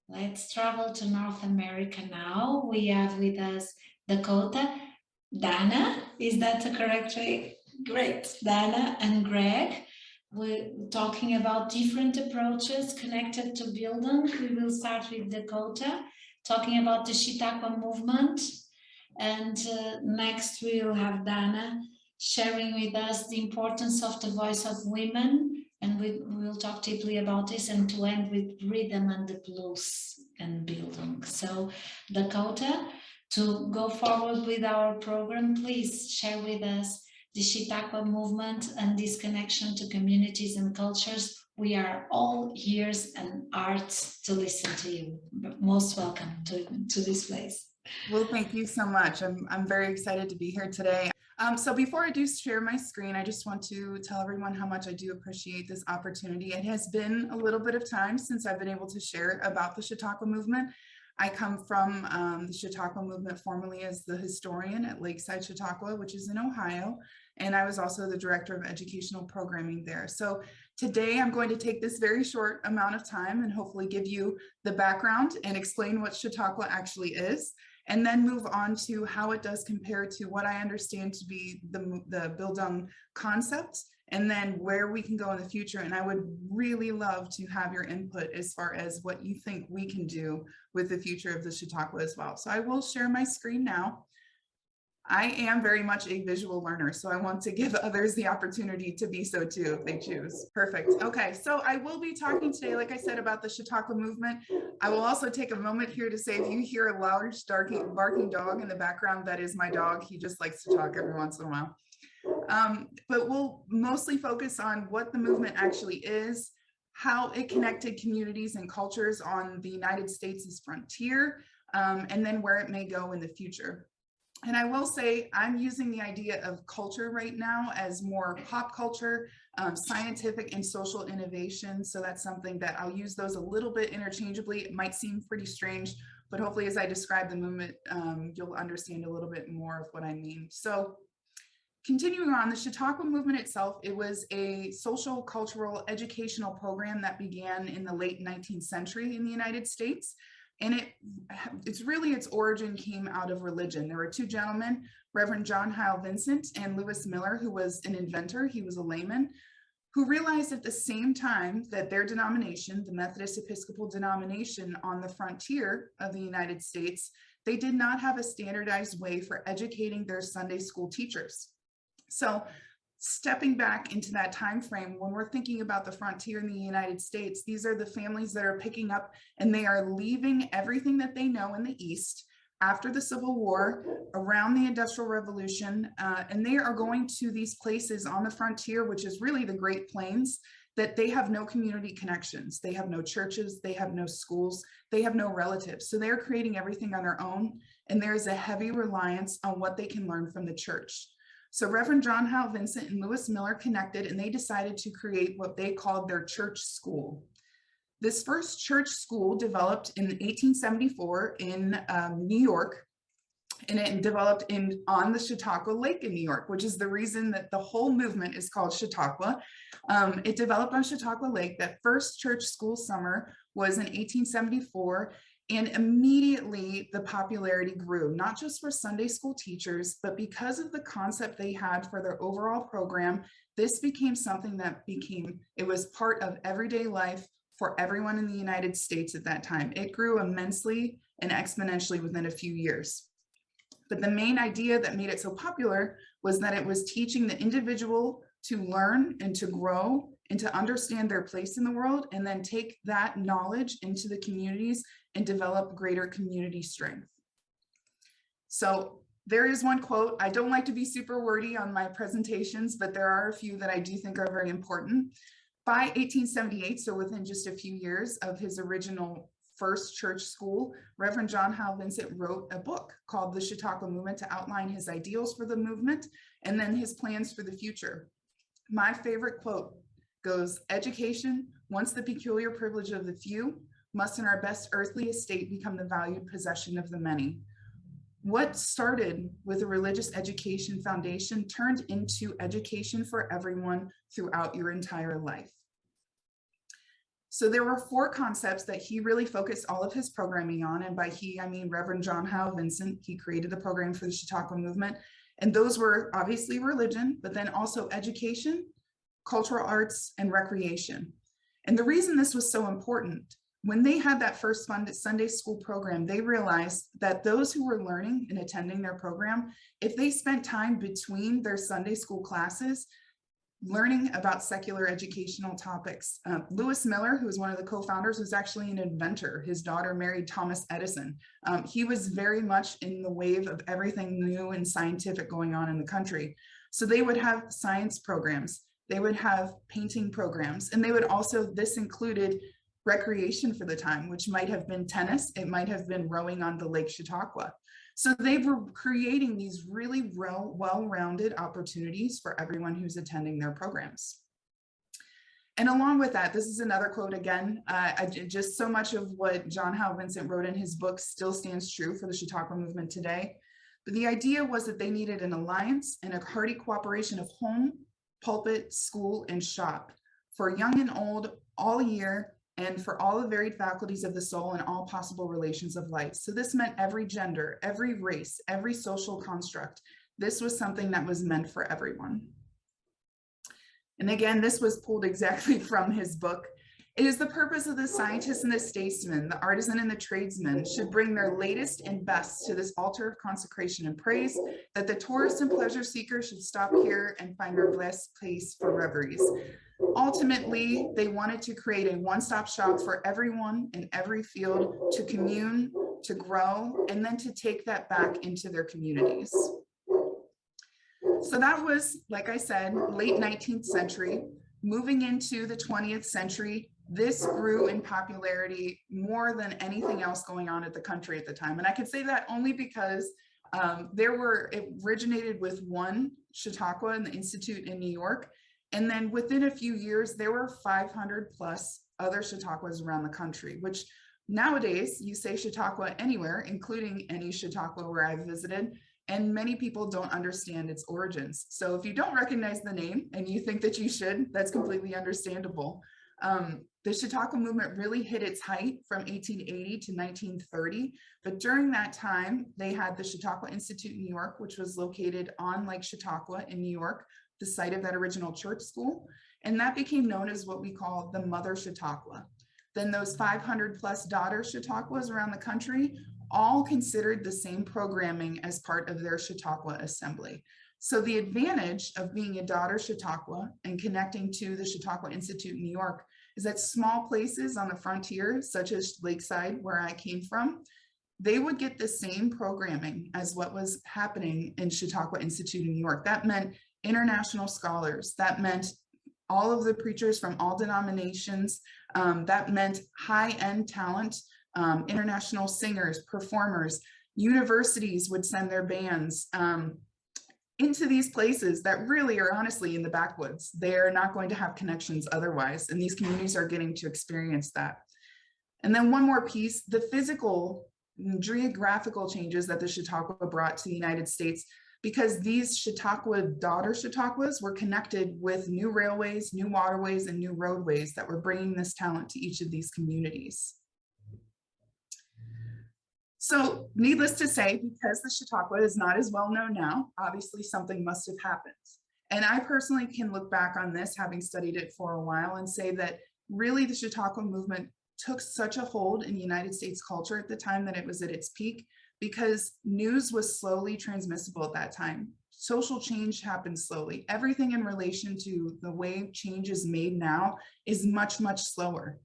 Let's travel to North America now. We have with us Dakota, Dana. Is that the correct way? Great. Dana and Greg. We're talking about different approaches connected to building. We will start with Dakota, talking about the Chautauqua Movement. And next we'll have Dana sharing with us the importance of the voice of women, and we will talk deeply about this, and to end with rhythm and the blues and building. So Dakota, to go forward with our program, please share with us the Chautauqua movement and this connection to communities and cultures. We are all ears and arts to listen to you. Most welcome to this place. Well, thank you so much. I'm very excited to be here today. So before I do share my screen, I just want to tell everyone how much I do appreciate this opportunity. It has been a little bit of time since I've been able to share about the Chautauqua movement. I come from the Chautauqua movement, formerly as the historian at Lakeside Chautauqua, which is in Ohio. And I was also the director of educational programming there. So today I'm going to take this very short amount of time and hopefully give you the background and explain what Chautauqua actually is, and then move on to how it does compare to what I understand to be the Bildung concept, and then where we can go in the future. And I would really love to have your input as far as what you think we can do with the future of the Chautauqua as well. So I will share my screen now. I am very much a visual learner, so I want to give others the opportunity to be so too if they choose. Perfect. Okay, so I will be talking today, like I said, about the Chautauqua movement. I will also take a moment here to say if you hear a large barking dog in the background, that is my dog. He just likes to talk every once in a while. But we'll mostly focus on what the movement actually is, how it connected communities and cultures on the United States' frontier, and then where it may go in the future. And I will say I'm using the idea of culture right now as more pop culture, scientific and social innovation. So that's something that I'll use those a little bit interchangeably. It might seem pretty strange, but hopefully as I describe the movement, you'll understand a little bit more of what I mean. So continuing on, the Chautauqua movement itself, it was a social, cultural, educational program that began in the late 19th century in the United States. And its origin came out of religion. There were two gentlemen, Reverend John Hyle Vincent and Lewis Miller, who was an inventor. He was a layman, who realized at the same time that their denomination, the Methodist Episcopal denomination on the frontier of the United States, they did not have a standardized way for educating their Sunday school teachers. So stepping back into that time frame, when we're thinking about the frontier in the United States, these are the families that are picking up and they are leaving everything that they know in the East after the Civil War, around the Industrial Revolution, and they are going to these places on the frontier, which is really the Great Plains, that they have no community connections. They have no churches, they have no schools, they have no relatives. So they're creating everything on their own, and there's a heavy reliance on what they can learn from the church. So Reverend John Hyle Vincent and Lewis Miller connected, and they decided to create what they called their church school. This first church school developed in 1874 in New York, and it developed on the Chautauqua Lake in New York, which is the reason that the whole movement is called Chautauqua. It developed on Chautauqua Lake. That first church school summer was in 1874. And immediately the popularity grew, not just for Sunday school teachers, but because of the concept they had for their overall program, this became something that it was part of everyday life for everyone in the United States at that time. It grew immensely and exponentially within a few years. But the main idea that made it so popular was that it was teaching the individual to learn and to grow and to understand their place in the world, and then take that knowledge into the communities and develop greater community strength. So there is one quote. I don't like to be super wordy on my presentations, but there are a few that I do think are very important. By 1878, so within just a few years of his original first church school, Reverend John Hyle Vincent wrote a book called The Chautauqua Movement to outline his ideals for the movement and then his plans for the future. My favorite quote goes, "Education, once the peculiar privilege of the few, must in our best earthly estate become the valued possession of the many." What started with a religious education foundation turned into education for everyone throughout your entire life. So there were 4 concepts that he really focused all of his programming on. And by he, I mean Reverend John Howell Vincent. He created the program for the Chautauqua Movement. And those were obviously religion, but then also education, cultural arts, and recreation. And the reason this was so important, when they had that first funded Sunday school program, they realized that those who were learning and attending their program, if they spent time between their Sunday school classes, learning about secular educational topics. Lewis Miller, who was one of the co-founders, was actually an inventor. His daughter married Thomas Edison. He was very much in the wave of everything new and scientific going on in the country. So they would have science programs, they would have painting programs, and they would also, this included recreation for the time, which might have been tennis, it might have been rowing on the Lake Chautauqua. So they were creating these really well-rounded opportunities for everyone who's attending their programs. And along with that, this is another quote again, just so much of what John Howell Vincent wrote in his book still stands true for the Chautauqua Movement today. But the idea was that they needed an alliance and a hearty cooperation of home, pulpit, school, and shop for young and old all year, and for all the varied faculties of the soul and all possible relations of life. So this meant every gender, every race, every social construct. This was something that was meant for everyone. And again, this was pulled exactly from his book. It is the purpose of the scientist and the statesman, the artisan and the tradesman should bring their latest and best to this altar of consecration and praise, that the tourist and pleasure seeker should stop here and find their blessed place for reveries. Ultimately, they wanted to create a one-stop shop for everyone in every field to commune, to grow, and then to take that back into their communities. So that was, like I said, late 19th century. Moving into the 20th century, this grew in popularity more than anything else going on at the country at the time. And I could say that only because it originated with one Chautauqua and the Institute in New York. And then within a few years, there were 500 plus other Chautauquas around the country, which nowadays you say Chautauqua anywhere, including any Chautauqua where I've visited, and many people don't understand its origins. So if you don't recognize the name and you think that you should, that's completely understandable. The Chautauqua movement really hit its height from 1880 to 1930, but during that time, they had the Chautauqua Institute in New York, which was located on Lake Chautauqua in New York, the site of that original church school, and that became known as what we call the Mother Chautauqua. Then those 500 plus daughter Chautauquas around the country all considered the same programming as part of their Chautauqua assembly. So the advantage of being a daughter Chautauqua and connecting to the Chautauqua Institute in New York is that small places on the frontier, such as Lakeside, where I came from, they would get the same programming as what was happening in Chautauqua Institute in New York. That meant international scholars. That meant all of the preachers from all denominations. That meant high-end talent, international singers, performers. Universities would send their bands into these places that really are honestly in the backwoods. They're not going to have connections otherwise, and these communities are getting to experience that. And then one more piece, the physical, geographical changes that the Chautauqua brought to the United States, because these Chautauqua daughter Chautauquas were connected with new railways, new waterways, and new roadways that were bringing this talent to each of these communities. So needless to say, because the Chautauqua is not as well known now, obviously something must have happened. And I personally can look back on this, having studied it for a while, and say that really the Chautauqua movement took such a hold in United States culture at the time that it was at its peak, because news was slowly transmissible at that time. Social change happened slowly. Everything in relation to the way change is made now is much, much slower.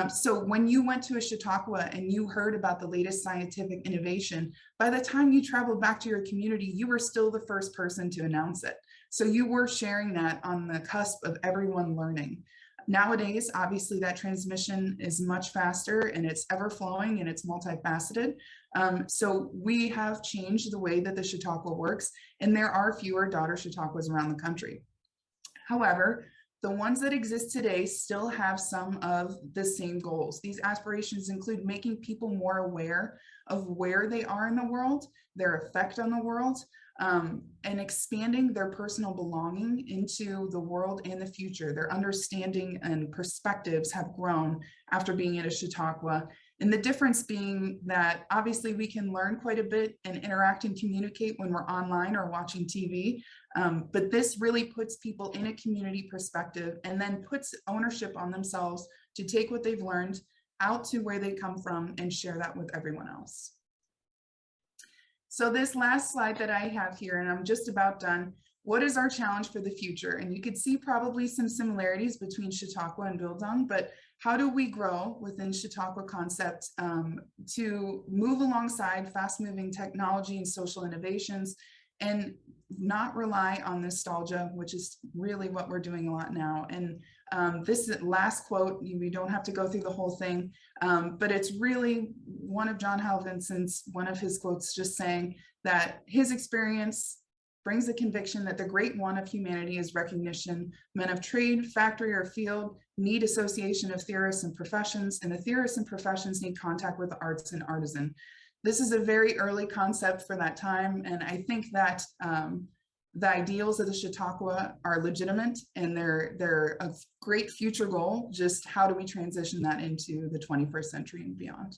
So when you went to a Chautauqua and you heard about the latest scientific innovation, by the time you traveled back to your community, you were still the first person to announce it. So you were sharing that on the cusp of everyone learning. Nowadays, obviously that transmission is much faster and it's ever flowing and it's multifaceted. So we have changed the way that the Chautauqua works, and there are fewer daughter Chautauquas around the country. However, the ones that exist today still have some of the same goals. These aspirations include making people more aware of where they are in the world, their effect on the world, and expanding their personal belonging into the world and the future. Their understanding and perspectives have grown after being at a Chautauqua. And the difference being that obviously we can learn quite a bit and interact and communicate when we're online or watching TV. But this really puts people in a community perspective and then puts ownership on themselves to take what they've learned out to where they come from and share that with everyone else. So this last slide that I have here, and I'm just about done, what is our challenge for the future? And you could see probably some similarities between Chautauqua and Bildung, but how do we grow within Chautauqua Concept to move alongside fast-moving technology and social innovations and not rely on nostalgia, which is really what we're doing a lot now. And this last quote, we don't have to go through the whole thing, but it's really one of John Halvinson's, one of his quotes, just saying that his experience brings the conviction that the great one of humanity is recognition. Men of trade, factory, or field need association of theorists and professions, and the theorists and professions need contact with the arts and artisan. This is a very early concept for that time, and I think that the ideals of the Chautauqua are legitimate and they're a great future goal. Just how do we transition that into the 21st century and beyond?